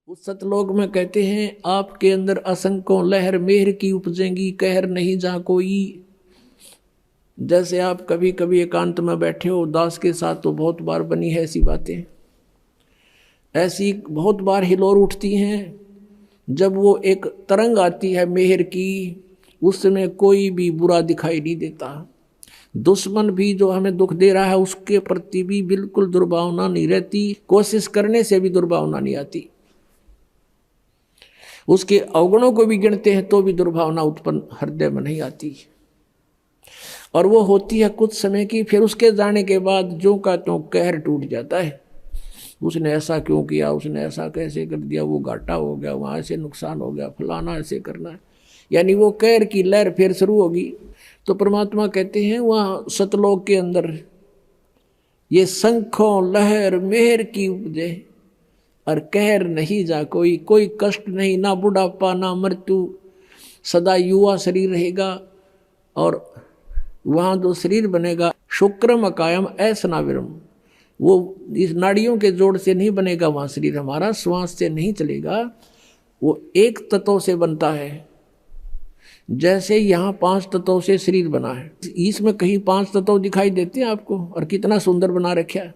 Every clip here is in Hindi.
उस सतलोक में कहते हैं आपके अंदर असंख्यों लहर मेहर की उपजेंगी, कहर नहीं जा कोई। जैसे आप कभी कभी एकांत में बैठे हो दास के साथ, तो बहुत बार बनी है ऐसी बातें, ऐसी बहुत बार हिलोर उठती हैं। जब वो एक तरंग आती है मेहर की, उस समय कोई भी बुरा दिखाई नहीं देता। दुश्मन भी जो हमें दुख दे रहा है उसके प्रति भी बिल्कुल दुर्भावना नहीं रहती, कोशिश करने से भी दुर्भावना नहीं आती। उसके अवगुणों को भी गिनते हैं तो भी दुर्भावना उत्पन्न हृदय में नहीं आती, और वो होती है कुछ समय की। फिर उसके जाने के बाद जो का त्यों कहर टूट जाता है। उसने ऐसा क्यों किया, उसने ऐसा कैसे कर दिया, वो घाटा हो गया, वहाँ ऐसे नुकसान हो गया, फलाना ऐसे करना है, यानी वो कहर की लहर फिर शुरू होगी। तो परमात्मा कहते हैं वहाँ सतलोक के अंदर ये शंखों लहर मेहर की उपजे और कहर नहीं जा कोई, कोई कष्ट नहीं, ना बुढ़ापा ना मृत्यु, सदा युवा शरीर रहेगा। और वहाँ जो शरीर बनेगा शुक्रम अकायम ऐसनाविरम, वो इस नाड़ियों के जोड़ से नहीं बनेगा वहाँ शरीर हमारा, श्वास से नहीं चलेगा, वो एक तत्व से बनता है। जैसे यहाँ 5 तत्वों से शरीर बना है, इसमें कहीं 5 तत्व दिखाई देते हैं आपको, और कितना सुंदर बना रखा है,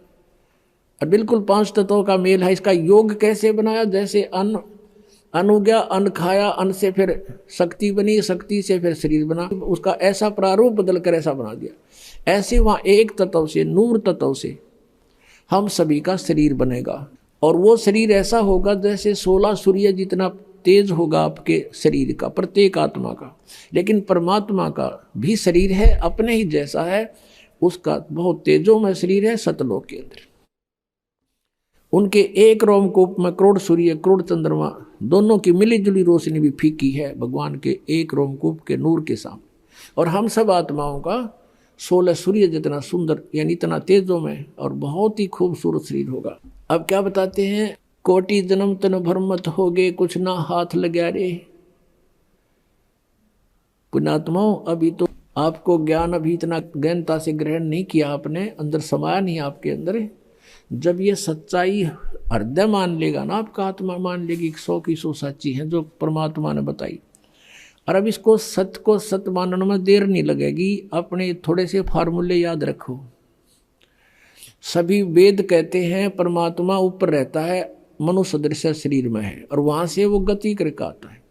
और बिल्कुल 5 तत्वों का मेल है। इसका योग कैसे बनाया, जैसे अन्न हो गया, अन्न खाया, अन्न से फिर शक्ति बनी, शक्ति से फिर शरीर बना, उसका ऐसा प्रारूप बदल कर ऐसा बना दिया। ऐसे वहाँ एक तत्व से, नूर तत्व से हम सभी का शरीर बनेगा, और वो शरीर ऐसा होगा जैसे 16 सूर्य जितना तेज होगा आपके शरीर का, प्रत्येक आत्मा का। लेकिन परमात्मा का भी शरीर है, अपने ही जैसा है, उसका बहुत तेजोमय शरीर है सतलोक के अंदर। उनके एक रोमकूप में करोड़ सूर्य करोड़ चंद्रमा दोनों की मिली जुली रोशनी भी फीकी है भगवान के एक रोमकूप के नूर के सामने। और हम सब आत्माओं का 16 सूर्य जितना सुंदर, यानी इतना तेजों में और बहुत ही खूबसूरत शरीर होगा। अब क्या बताते हैं, कोटि जन्म तन भरमत हो गए, कुछ ना हाथ लगा रे। पुण्यात्माओं, अभी तो आपको ज्ञान अभी इतना गहनता से ग्रहण नहीं किया आपने, अंदर समाया नहीं आपके अंदर। जब ये सच्चाई हृदय मान लेगा ना, आपका आत्मा मान लेगी 100 की 100 सच्ची है जो परमात्मा ने बताई। और अब इसको सत्य को सत्य मानने में देर नहीं लगेगी। अपने थोड़े से फार्मूले याद रखो। सभी वेद कहते हैं परमात्मा ऊपर रहता है, मनुष्य सदृश शरीर में है, और वहां से वो गति करके आता है।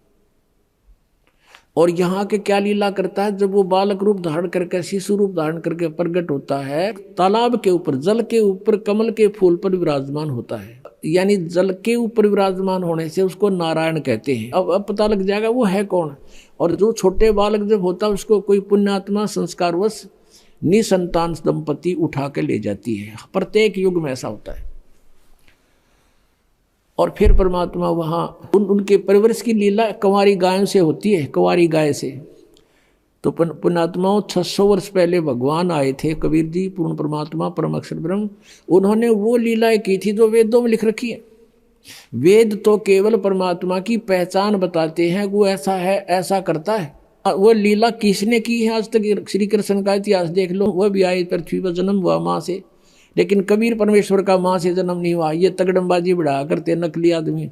और यहाँ के क्या लीला करता है, जब वो बालक रूप धारण करके, शिशु रूप धारण करके प्रकट होता है, तालाब के ऊपर, जल के ऊपर, कमल के फूल पर विराजमान होता है। यानी जल के ऊपर विराजमान होने से उसको नारायण कहते हैं। अब पता लग जाएगा वो है कौन। और जो छोटे बालक जब होता है उसको कोई पुण्यात्मा संस्कारवश निसंतान दंपति उठा के ले जाती है। प्रत्येक युग में ऐसा होता है। और फिर परमात्मा वहाँ उनके परवरिश की लीला कंवारी गायों से होती है, कंवारी गाय से। तो पुण्यात्माओं 600 वर्ष पहले भगवान आए थे, कबीर जी पूर्ण परमात्मा परम अक्षर ब्रह्म, उन्होंने वो लीलाएं की थी जो वेदों में लिख रखी है। वेद तो केवल परमात्मा की पहचान बताते हैं, वो ऐसा है, ऐसा करता है। वो लीला किसने की है आज तक, श्री कृष्ण का इतिहास देख लो, वह भी आए पृथ्वी पर, जन्म हुआ माँ से। लेकिन कबीर परमेश्वर का माँ से जन्म नहीं हुआ। ये तगड़मबाजी बढ़ा करते नकली आदमी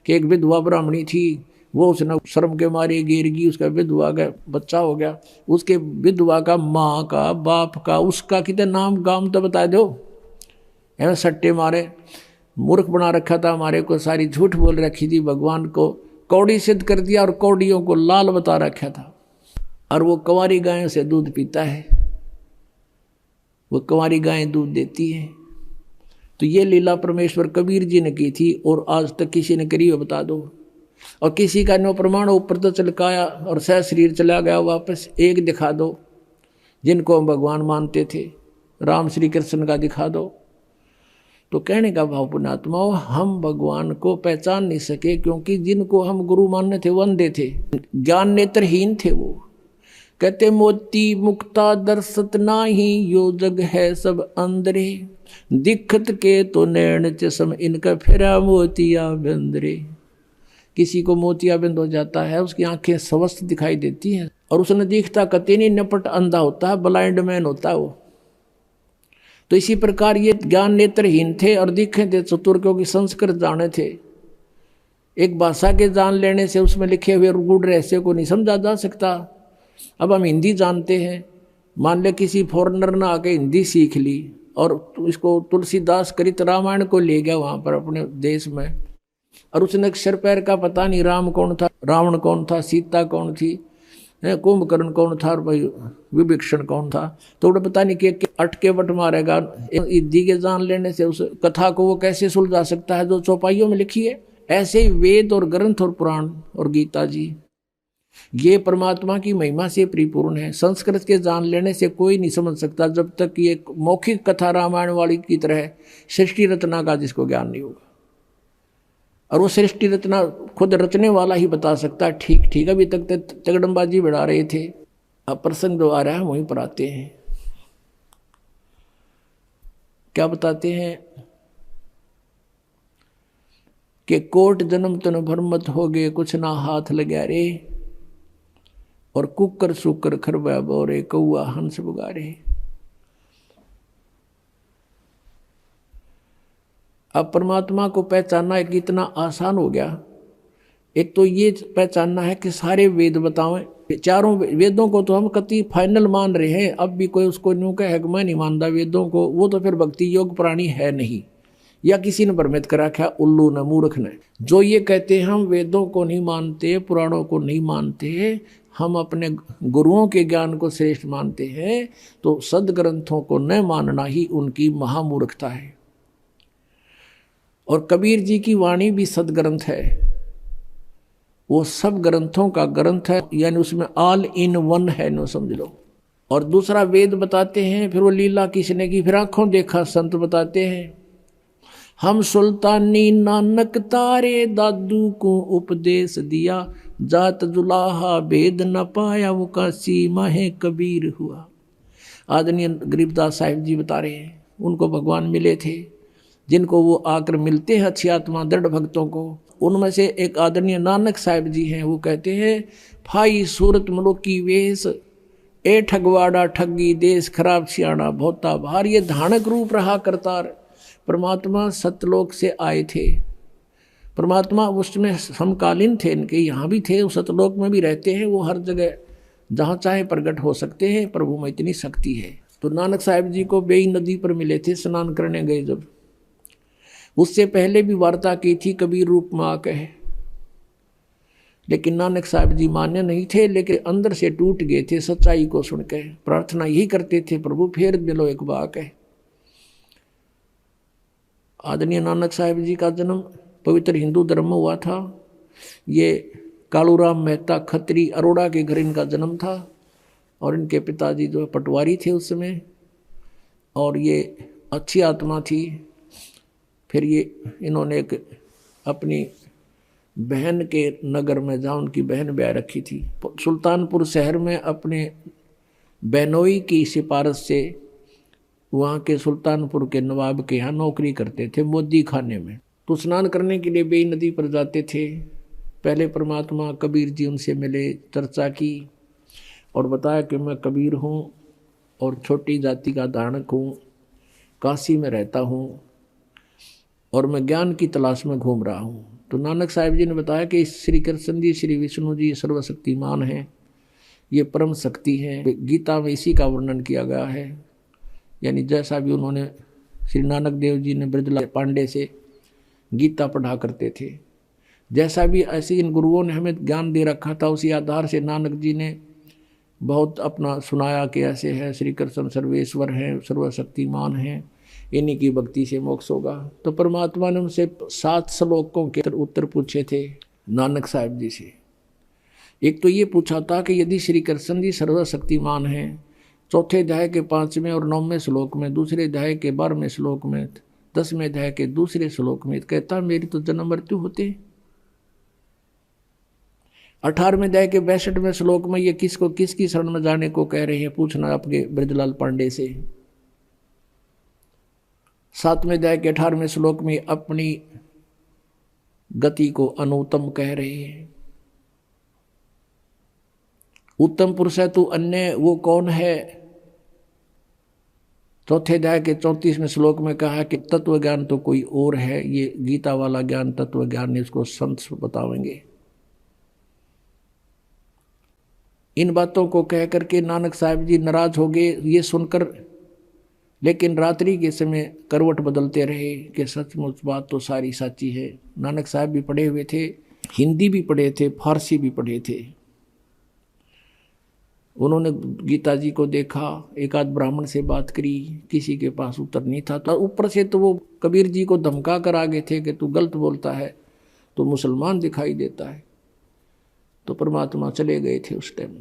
कि एक विधवा ब्राह्मणी थी, वो उसने शर्म के मारे गिर गई, उसका विधवा का बच्चा हो गया। उसके विधवा का, माँ का, बाप का, उसका कितने नाम गाम तो बता दो। ऐसे सट्टे मारे मूर्ख बना रखा था हमारे को, सारी झूठ बोल रखी थी, भगवान को कौड़ी सिद्ध कर दिया और कौड़ियों को लाल बता रखा था। और वो कंवारी गायों से दूध पीता है, वो कंवारी गायें दूध देती है। तो ये लीला परमेश्वर कबीर जी ने की थी, और आज तक किसी ने करी हो बता दो। और किसी का नो प्रमाण ऊपर तो चलकाया और सह शरीर चला गया वापस, एक दिखा दो जिनको हम भगवान मानते थे, राम श्री कृष्ण का दिखा दो। तो कहने का भाव पुण्यात्माओं, हम भगवान को पहचान नहीं सके क्योंकि जिनको हम गुरु मानने थे वो अंधे थे, ज्ञान नेत्रहीन थे। वो कहते मोती मुक्ता दर्शत नाही, यो जग है सब अंदरे, दिखत के तो नैन चश्म इनका फिरा मोतिया बंदरे। किसी को मोतिया बंद हो जाता है, उसकी आंखें स्वस्थ दिखाई देती हैं, और उसने दिखता कते नहीं, नपट अंधा होता है, ब्लाइंड मैन होता है वो। तो इसी प्रकार ये ज्ञान नेत्रहीन थे और दिखे थे चतुर, क्योंकि संस्कृत जाने थे। एक भाषा के जान लेने से उसमें लिखे हुए गूढ़ रहस्य को नहीं समझा जा सकता। अब हम हिंदी जानते हैं, मान ले किसी फॉरेनर ने आके हिंदी सीख ली और इसको तुलसीदास करित रामायण को ले गया वहां पर अपने देश में, और उसने अक्षर पैर का पता नहीं, राम कौन था, रावण कौन था, सीता कौन थी, कुंभकर्ण कौन था, और भाई विभीषण कौन था, तो उन्हें पता नहीं कि अटके बट मारेगा। हिंदी के जान लेने से उस कथा को वो कैसे सुलझा सकता है जो चौपाइयों में लिखी है। ऐसे ही वेद और ग्रंथ और पुराण और गीता जी ये परमात्मा की महिमा से परिपूर्ण है। संस्कृत के जान लेने से कोई नहीं समझ सकता जब तक ये मौखिक कथा रामायण वाली की तरह सृष्टि रचना का जिसको ज्ञान नहीं होगा। और वो सृष्टि रचना खुद रचने वाला ही बता सकता है। ठीक ठीक अभी तक तगड़मबाजी बढ़ा रहे थे, अब प्रसंग जो आ रहा है वहीं पर आते हैं। क्या बताते हैं कि कोट जन्म तन भरमत हो गए, कुछ ना हाथ लगा रे, और कुकर सुकर खरबा बोरे, कौआ हंस बुगारे। अब परमात्मा को पहचानना एक इतना आसान हो गया। एक तो ये पहचानना है कि सारे वेद बतावें, चारों वेदों को तो हम कति फाइनल मान रहे हैं, अब भी कोई उसको न्यू कहे कि मैं नहीं मानता वेदों को, वो तो फिर भक्ति योग प्राणी है नहीं, या किसी ने भ्रमित करा क्या, उल्लू ने मूर्ख ने। जो ये कहते हैं हम वेदों को नहीं मानते, पुराणों को नहीं मानते, हम अपने गुरुओं के ज्ञान को श्रेष्ठ मानते हैं, तो सदग्रंथों को न मानना ही उनकी महामूर्खता है। और कबीर जी की वाणी भी सदग्रंथ है, वो सब ग्रंथों का ग्रंथ है, यानी उसमें ऑल इन वन है, नो समझ लो। और दूसरा वेद बताते हैं, फिर वो लीला किसने की, फिर आंखों देखा संत बताते हैं। हम सुल्तानी नानक तारे, दादू को उपदेश दिया, जात जुलाहा भेद न पाया, वो काशी माहे कबीर हुआ। आदरणीय गरीबदास साहिब जी बता रहे हैं, उनको भगवान मिले थे, जिनको वो आकर मिलते हैं अच्छी आत्मा दृढ़ भक्तों को। उनमें से एक आदरणीय नानक साहिब जी हैं, वो कहते हैं, फाई सूरत मनुकी वेश, ए ठगवाड़ा ठगी देश, खराब सियाणा भोता भार। ये धानक रूप रहा करतार। परमात्मा सतलोक से आए थे, परमात्मा उसमें समकालीन थे, इनके यहाँ भी थे, उस सतलोक में भी रहते हैं, वो हर जगह जहाँ चाहे प्रकट हो सकते हैं, प्रभु में इतनी शक्ति है। तो नानक साहिब जी को बेई नदी पर मिले थे, स्नान करने गए जब, उससे पहले भी वार्ता की थी कबीर रूप में आके, लेकिन नानक साहिब जी मान्य नहीं थे, लेकिन अंदर से टूट गए थे सच्चाई को सुन के। प्रार्थना यही करते थे, प्रभु फेर मिलो एक बार है। आदरणीय नानक साहिब जी का जन्म पवित्र हिंदू धर्म में हुआ था। ये कालूराम मेहता खत्री अरोड़ा के घर इनका जन्म था, और इनके पिताजी जो पटवारी थे उस समय, और ये अच्छी आत्मा थी। फिर ये इन्होंने एक अपनी बहन के नगर में, जहाँ उनकी बहन ब्याह रखी थी, सुल्तानपुर शहर में अपने बहनोई की सिफारिश से वहाँ के सुल्तानपुर के नवाब के यहाँ नौकरी करते थे मोदी खाने में। तो स्नान करने के लिए बेई नदी पर जाते थे। पहले परमात्मा कबीर जी उनसे मिले, चर्चा की और बताया कि मैं कबीर हूँ और छोटी जाति का धारणक हूँ, काशी में रहता हूँ और मैं ज्ञान की तलाश में घूम रहा हूँ। तो नानक साहिब जी ने बताया कि श्री कृष्ण जी, श्री विष्णु जी सर्वशक्तिमान हैं, ये परम शक्ति है। गीता में इसी का वर्णन किया गया है। यानी जैसा भी उन्होंने, श्री नानक देव जी ने ब्रजलाल पांडे से गीता पढ़ा करते थे, जैसा भी ऐसे इन गुरुओं ने हमें ज्ञान दे रखा था, उसी आधार से नानक जी ने बहुत अपना सुनाया कि ऐसे है, श्री कृष्ण सर्वेश्वर हैं, सर्वशक्तिमान हैं, इन्हीं की भक्ति से मोक्ष होगा। तो परमात्मा ने उनसे 7 श्लोकों के उत्तर पूछे थे नानक साहिब जी से। एक तो ये पूछा था कि यदि श्री कृष्ण जी सर्वशक्तिमान हैं, चौथे अध्याय के 5वें और 9वें श्लोक में, दूसरे अध्याय के 12वें श्लोक में, 10वें अध्याय के दूसरे श्लोक में कहता मेरी तो जन्म मृत्यु होते। 18वें अध्याय के 62वें श्लोक में ये किसको किसकी शरण में जाने को कह रहे हैं, पूछना आपके ब्रजलाल पांडे से। 7वें अध्याय के 18वें श्लोक में अपनी गति को अनुत्तम कह रहे हैं। उत्तम पुरुष है तू अन्य वो कौन है, चौथे अध्याय के 34वें श्लोक में कहा कि तत्व ज्ञान तो कोई और है, ये गीता वाला ज्ञान तत्व ज्ञान इसको संत बतावेंगे। इन बातों को कह करके नानक साहब जी नाराज हो गए ये सुनकर, लेकिन रात्रि के समय करवट बदलते रहे कि सचमुच बात तो सारी सच्ची है। नानक साहब भी पढ़े हुए थे, हिंदी भी पढ़े थे, फारसी भी पढ़े थे। उन्होंने गीता जी को देखा, एक आध ब्राह्मण से बात करी, किसी के पास उत्तर नहीं था। तो ऊपर से तो वो कबीर जी को धमका कर आ गए थे कि तू गलत बोलता है तो मुसलमान दिखाई देता है। तो परमात्मा चले गए थे उस टाइम।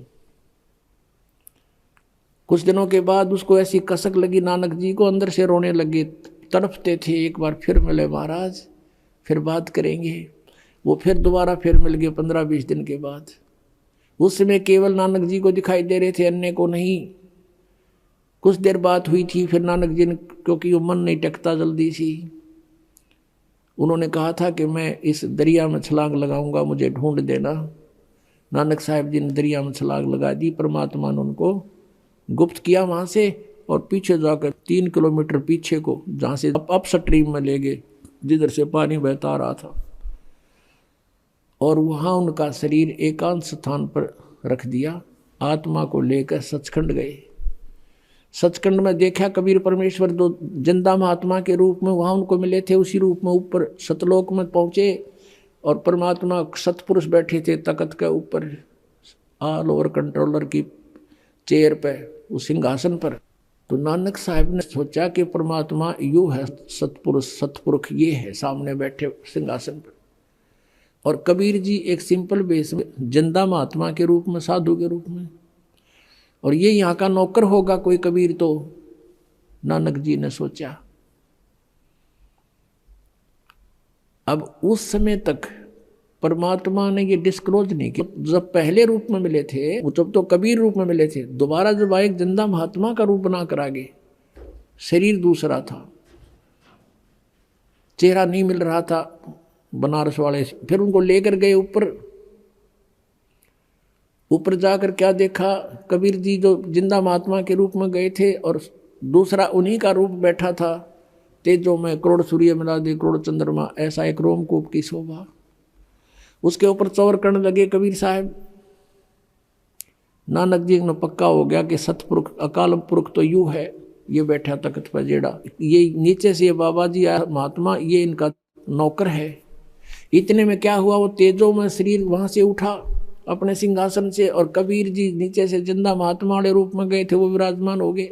कुछ दिनों के बाद उसको ऐसी कसक लगी नानक जी को, अंदर से रोने लगे, तड़पते थे। एक बार फिर मिले महाराज, फिर बात करेंगे। वो फिर दोबारा फिर मिल गए 15-20 दिन के बाद। उस समय केवल नानक जी को दिखाई दे रहे थे, अन्य को नहीं। कुछ देर बात हुई थी, फिर नानक जी ने, क्योंकि वो मन नहीं टेकता जल्दी सी, उन्होंने कहा था कि मैं इस दरिया में छलांग लगाऊंगा, मुझे ढूंढ देना। नानक साहब जी ने दरिया में छलांग लगा दी। परमात्मा ने उनको गुप्त किया वहाँ से, और पीछे जाकर 3 किलोमीटर पीछे को, जहाँ से अप स्ट्रीम में ले गए, जिधर से पानी बहता रहा था। और वहाँ उनका शरीर एकांत स्थान पर रख दिया। आत्मा को लेकर सचखंड गए। सचखंड में देखा कबीर परमेश्वर जो जिंदा महात्मा के रूप में वहाँ उनको मिले थे, उसी रूप में ऊपर सतलोक में पहुँचे। और परमात्मा सतपुरुष बैठे थे तख्त के ऊपर, ऑल ओवर कंट्रोलर की चेयर पे, उस सिंहासन पर। तो नानक साहब ने सोचा कि परमात्मा यू है सतपुरुष, सतपुरुष ये है सामने बैठे सिंहासन पर। और कबीर जी एक सिंपल बेस में जिंदा महात्मा के रूप में, साधु के रूप में, और ये यहाँ का नौकर होगा कोई कबीर। तो नानक जी ने सोचा। अब उस समय तक परमात्मा ने ये डिस्क्लोज नहीं किया। जब पहले रूप में मिले थे, वो जब तो कबीर रूप में मिले थे, दोबारा जब आए जिंदा महात्मा का रूप बना कर आगे, शरीर दूसरा था, चेहरा नहीं मिल रहा था बनारस वाले। फिर उनको लेकर गए ऊपर। ऊपर जाकर क्या देखा, कबीर जी जो जिंदा महात्मा के रूप में गए थे और दूसरा उन्हीं का रूप बैठा था। तेजों में करोड़ सूर्य मिला दे करोड़ चंद्रमा, ऐसा एक रोमकूप की शोभा। उसके ऊपर चौर करने लगे कबीर साहब। नानक जी ने पक्का हो गया कि सतपुरुष अकाल पुरुष तो यू है, ये बैठा तख्त पर जेड़ा, ये नीचे से ये बाबा जी आया महात्मा, ये इनका नौकर है। इतने में क्या हुआ, वो तेजों में शरीर वहां से उठा अपने सिंहासन से, और कबीर जी नीचे से जिंदा महात्मा वाले रूप में गए थे, वो विराजमान हो गए।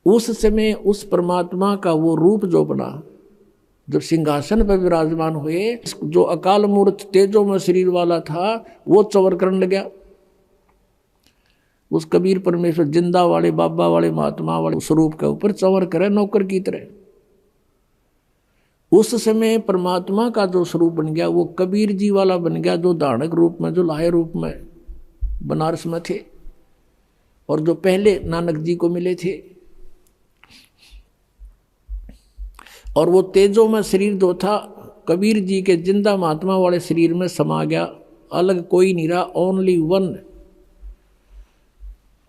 उस समय उस परमात्मा का वो रूप जो बना, जब सिंहासन पर विराजमान हुए, जो अकाल मूर्त तेजों में शरीर वाला था वो चवर करने लगा। उस कबीर परमेश्वर जिंदा वाले बाबा वाले महात्मा वाले स्वरूप के ऊपर चवर करे नौकर की तरह। उस समय परमात्मा का जो स्वरूप बन गया वो कबीर जी वाला बन गया, जो धारणक रूप में, जो लाहे रूप में बनारस में थे, और जो पहले नानक जी को मिले थे। और वो तेजों में शरीर जो था कबीर जी के जिंदा महात्मा वाले शरीर में समा गया। अलग कोई नहीं रहा,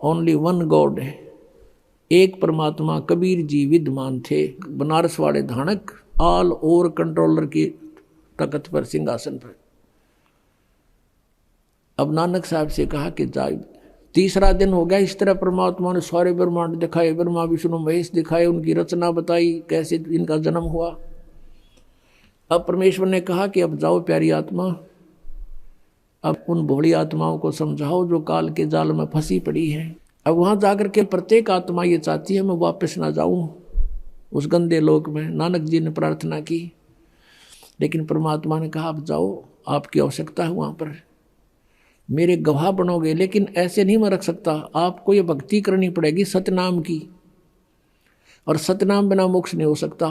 ओनली वन गॉड है, एक परमात्मा कबीर जी विद्यमान थे, बनारस वाले धानक, ऑल ओवर कंट्रोलर की तख्त पर, सिंहासन पर। अब नानक साहब से कहा कि जाए। तीसरा दिन हो गया। इस तरह परमात्मा ने सारे ब्रह्मांड दिखाए, ब्रह्मा विष्णु महेश दिखाए, उनकी रचना बताई, कैसे इनका जन्म हुआ। अब परमेश्वर ने कहा कि अब जाओ प्यारी आत्मा, अब उन भोली आत्माओं को समझाओ जो काल के जाल में फंसी पड़ी है। अब वहां जाकर के प्रत्येक आत्मा ये चाहती है मैं वापस ना जाऊं उस गंदे लोक में। नानक जी ने प्रार्थना की, लेकिन परमात्मा ने कहा अब जाओ, आपकी आवश्यकता है वहां पर, मेरे गवाह बनोगे, लेकिन ऐसे नहीं मैं रख सकता, आपको ये भक्ति करनी पड़ेगी सतनाम की, और सतनाम बिना मोक्ष नहीं हो सकता।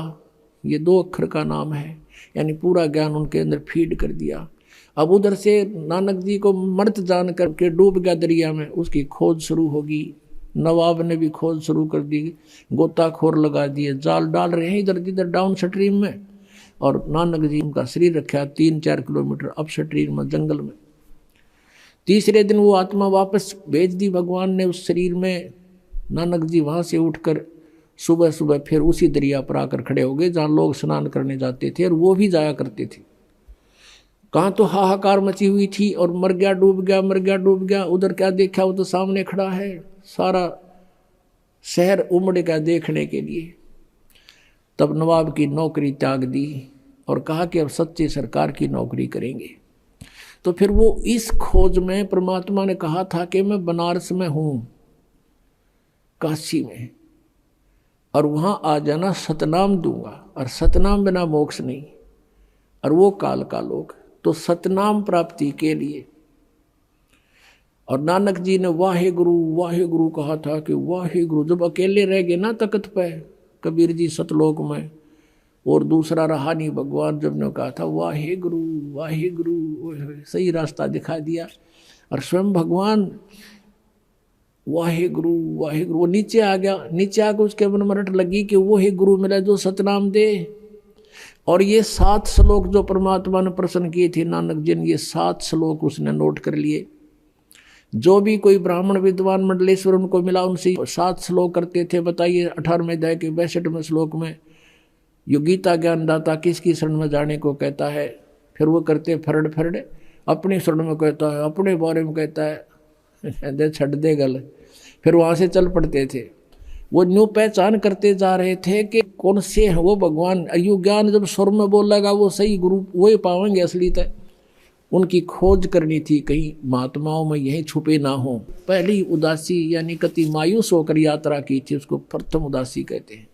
ये 2 अक्षर का नाम है, यानी पूरा ज्ञान उनके अंदर फीड कर दिया। अब उधर से नानक जी को मर्त जान करके डूब गया दरिया में, उसकी खोज शुरू होगी। नवाब ने भी खोज शुरू कर दी, गोताखोर लगा दिए, जाल डाल रहे हैं इधर जिधर डाउन स्ट्रीम में, और नानक जी उनका शरीर रखा 3-4 किलोमीटर अप स्ट्रीम में, जंगल में। तीसरे दिन वो आत्मा वापस भेज दी भगवान ने उस शरीर में, नानक जी वहाँ से उठकर सुबह सुबह फिर उसी दरिया पर आकर खड़े हो गए जहाँ लोग स्नान करने जाते थे और वो भी जाया करते थे। कहाँ तो हाहाकार मची हुई थी और मर गया डूब गया, मर गया डूब गया। उधर क्या देखा, वो तो सामने खड़ा है, सारा शहर उमड़ गया देखने के लिए। तब नवाब की नौकरी त्याग दी और कहा कि अब सच्ची सरकार की नौकरी करेंगे। तो फिर वो इस खोज में परमात्मा ने कहा था कि मैं बनारस में हूँ, काशी में, और वहाँ आ जाना, सतनाम दूंगा, और सतनाम बिना मोक्ष नहीं, और वो काल का लोक। तो सतनाम प्राप्ति के लिए और नानक जी ने वाहे गुरु कहा था कि वाहे गुरु। जब अकेले रह गए ना तख्त पे कबीर जी सतलोक में, और दूसरा रहा नहीं भगवान, जब ने कहा था वाहे गुरु, सही रास्ता दिखा दिया। और स्वयं भगवान वाहे गुरु, वो नीचे आ गया। नीचे आकर उसके मन में रट लगी कि वो ही गुरु मिला जो सतनाम दे। और ये 7 श्लोक जो परमात्मा ने प्रसन्न किए थे नानक जी ने, ये 7 श्लोक उसने नोट कर लिए। जो भी कोई ब्राह्मण विद्वान मंडलेश्वर उनको मिला, उनसे 7 श्लोक करते थे। बताइए 18वें अध्याय के 62वें श्लोक में यो गीता ज्ञानदाता किसकी शरण में जाने को कहता है। फिर वो करते फरड़ अपनी शरण में कहता है, अपने बारे में कहता है, छड़ दे गल। फिर वहाँ से चल पड़ते थे। वो न्यू पहचान करते जा रहे थे कि कौन से हैं वो भगवान। अयु ज्ञान जब स्वर में बोलेगा वो सही गुरु वही पाएंगे असली तक। उनकी खोज करनी थी, कहीं महात्माओं में यही छुपे ना हो। पहली उदासी यानी कति मायूस होकर यात्रा की थी, उसको प्रथम उदासी कहते हैं।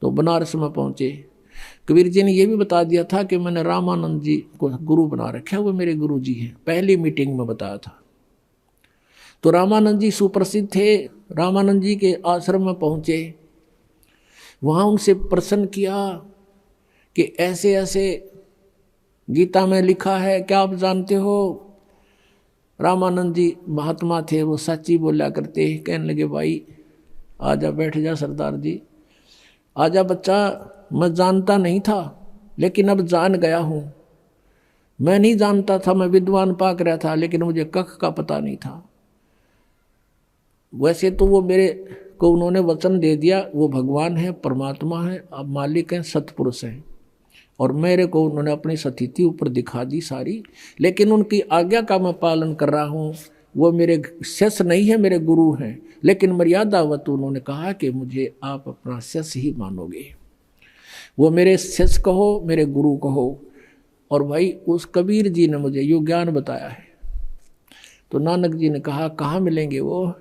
तो बनारस में पहुँचे। कबीर जी ने यह भी बता दिया था कि मैंने रामानंद जी को गुरु बना रखा है, वो मेरे गुरु जी हैं, पहली मीटिंग में बताया था। तो रामानंद जी सुप्रसिद्ध थे। रामानंद जी के आश्रम में पहुँचे, वहाँ उनसे प्रश्न किया कि ऐसे ऐसे गीता में लिखा है, क्या आप जानते हो? रामानंद जी महात्मा थे, वो सच्ची बोला करते। कहने लगे भाई आजा, बैठ जा सरदार जी, आजा बच्चा, मैं जानता नहीं था लेकिन अब जान गया हूँ। मैं नहीं जानता था, मैं विद्वान पाक रहा था, लेकिन मुझे कख का पता नहीं था। वैसे तो वो मेरे को उन्होंने वचन दे दिया, वो भगवान है, परमात्मा है, अब मालिक हैं, सतपुरुष हैं, और मेरे को उन्होंने अपनी स्थिति ऊपर दिखा दी सारी। लेकिन उनकी आज्ञा का मैं पालन कर रहा हूँ। वो मेरे शिष्य नहीं है, मेरे गुरु हैं, लेकिन मर्यादावत उन्होंने कहा कि मुझे आप अपना शिष्य ही मानोगे। वो मेरे शिष्य कहो, मेरे गुरु कहो। और भाई उस कबीर जी ने मुझे यो ज्ञान बताया है। तो नानक जी ने कहा कहाँ मिलेंगे वो,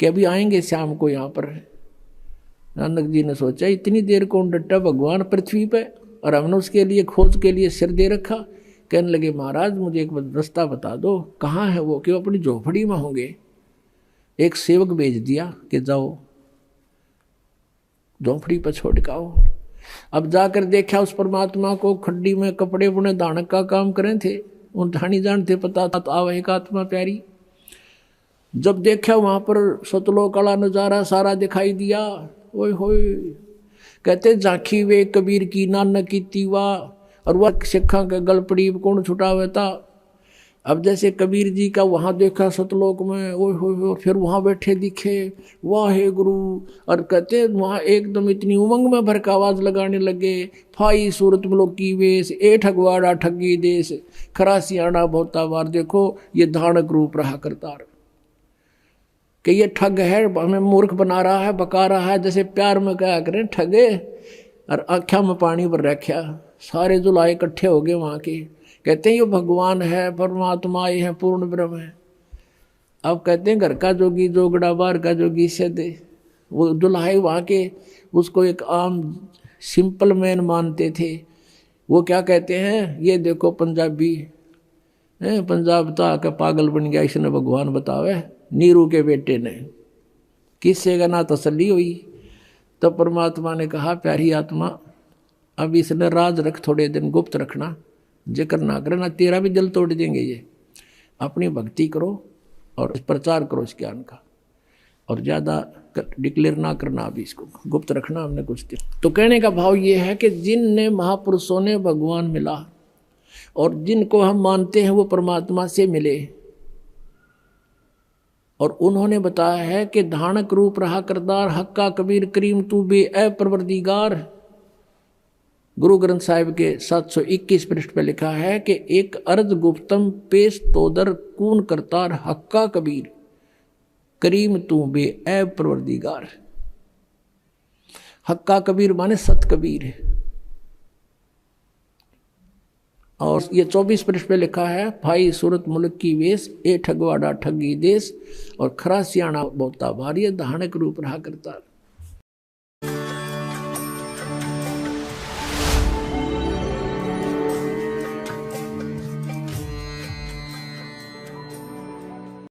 कि अभी आएंगे शाम को यहाँ पर। नानक जी ने सोचा इतनी देर कौन डटा भगवान पृथ्वी पे, और हमने उसके लिए खोज के लिए सिर दे रखा। कहने लगे महाराज मुझे एक रास्ता बता दो, कहाँ है वो? कि वो अपनी झोपड़ी में होंगे। एक सेवक भेज दिया कि जाओ झोपड़ी पर छोड़ के आओ। अब जाकर देखा उस परमात्मा को, खड्डी में कपड़े बुने दानक का काम करें थे, उन ठानी जानते पता था आव एक आत्मा प्यारी। जब देखा वहाँ पर सतलोक काला नजारा सारा दिखाई दिया। ओए होए, कहते झांकी वे कबीर की नानक की तीवा, और वह सिखा के गलपड़ी कौन छुटावे था। अब जैसे कबीर जी का वहाँ देखा सतलोक में, ओए होए, फिर वहाँ बैठे दिखे वाहे गुरु, और कहते वहाँ एकदम इतनी उमंग में भर का आवाज लगाने लगे, फाई सूरत मलो की वेश, ए ठगवाड़ा ठगी देश, खरासियाना बहुता बार। देखो ये धानक रूप रहा करतार कि ये ठग है, हमें मूर्ख बना रहा है, बका रहा है। जैसे प्यार में क्या करें ठगे, और आँखों में पानी भर रखा। सारे जुलाए इकट्ठे हो गए वहाँ के, कहते हैं ये भगवान है, परमात्मा आए हैं, पूर्ण ब्रह्म है। अब कहते हैं घर का जोगी जोगड़ा, बाहर का जोगी सदे। वो दुल्हाई वहाँ के उसको एक आम सिंपल मैन मानते थे। वो क्या कहते हैं, ये देखो पंजाबी है, पंजाब तो आकर पागल बन गया, इसने भगवान बतावे, नीरू के बेटे ने, किससे का ना तसल्ली हुई। तो परमात्मा ने कहा प्यारी आत्मा अब इसने राज रख, थोड़े दिन गुप्त रखना, जिक्र ना करना, तेरा भी दिल तोड़ देंगे ये। अपनी भक्ति करो और प्रचार करो इस ज्ञान का, और ज़्यादा डिक्लेयर ना करना, अभी इसको गुप्त रखना हमने कुछ दिन। तो कहने का भाव ये है कि जिनने महापुरुषों ने भगवान मिला और जिनको हम मानते हैं वो परमात्मा से मिले, और उन्होंने बताया है कि धानक रूप रहा करदार, हक्का कबीर करीम तू बे ए परवरदिगार। गुरु ग्रंथ साहिब के 721 पृष्ठ पे लिखा है कि एक अर्ज गुप्तम पेश तोदर कून करतार, हक्का कबीर करीम तू बे ए परवरदिगार। हक्का कबीर माने सत कबीर है। और ये 24 पृष्ठ पे लिखा है, भाई सूरत मुल्क की वेश, ए ठगवाड़ा ठगी देश, और खरा सियाणा बोता भारी, धानक रूप रहा करता।